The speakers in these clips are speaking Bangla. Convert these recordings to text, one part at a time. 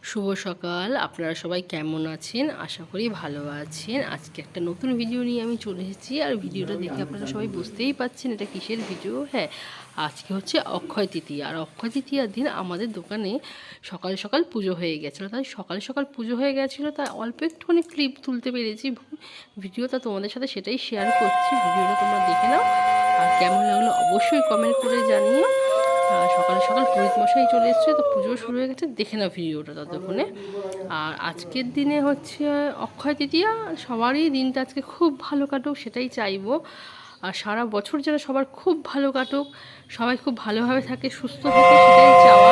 শুভ সকাল। আপনারা সবাই কেমন আছেন? আশা করি ভালো আছেন। আজকে একটা নতুন ভিডিও নিয়ে আমি চলে এসেছি। আর ভিডিওটা দেখে আপনারা সবাই বুঝতেই পাচ্ছেন এটা কিসের ভিডিও। হ্যাঁ, আজকে হচ্ছে অক্ষয় তৃতীয়া। আর অক্ষয় তৃতীয়ার দিন আমাদের দোকানে সকাল সকাল পুজো হয়ে গেছিলো। তাই সকাল সকাল পুজো হয়ে গেছিলো, তাই অল্প একটুখানি ক্লিপ তুলতে পেরেছি ভিডিওটা তোমাদের সাথে, সেটাই শেয়ার করছি। ভিডিওটা তোমরা দেখে নাও, আর কেমন লাগলো অবশ্যই কমেন্ট করে জানিও। সকাল সকাল পুরোহিত মশাই চলে এসছে, তো পুজো শুরু হয়ে গেছে, দেখে নাও ভিডিওটা ততক্ষণে। আর আজকের দিনে হচ্ছে অক্ষয় তৃতীয়া। সবারই দিনটা আজকে খুব ভালো কাটুক, সেটাই চাইবো। আর সারা বছর যেন সবার খুব ভালো কাটুক, সবাই খুব ভালোভাবে থাকে, সুস্থ থাকে, সেটাই চাওয়া।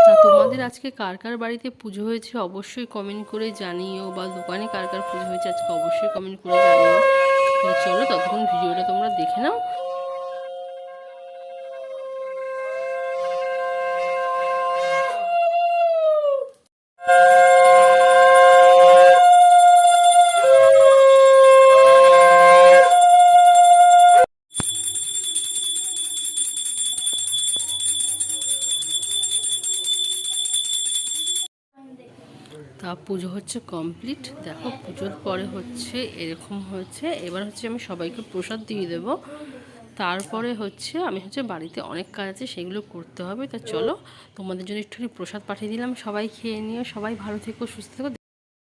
তা তোমাদের আজকে কার কার বাড়িতে পুজো হয়েছে অবশ্যই কমেন্ট করে জানিও, বা দোকানে কার কার পুজো হয়েছে আজকে অবশ্যই কমেন্ট করে জানিও। চলো ততক্ষণ ভিডিওটা তোমরা দেখে নাও। তা পুজো হচ্ছে কমপ্লিট। দেখো পুজোর পরে হচ্ছে এরকম হয়েছে। এবার হচ্ছে আমি সবাইকে প্রসাদ দিয়ে দেব। তারপরে হচ্ছে আমি বাড়িতে অনেক কাজ আছে, সেগুলো করতে হবে। তা চলো তোমাদের জন্য একটুখানি প্রসাদ পাঠিয়ে দিলাম, সবাই খেয়ে নিও। সবাই ভালো থেকো, সুস্থ থেকো।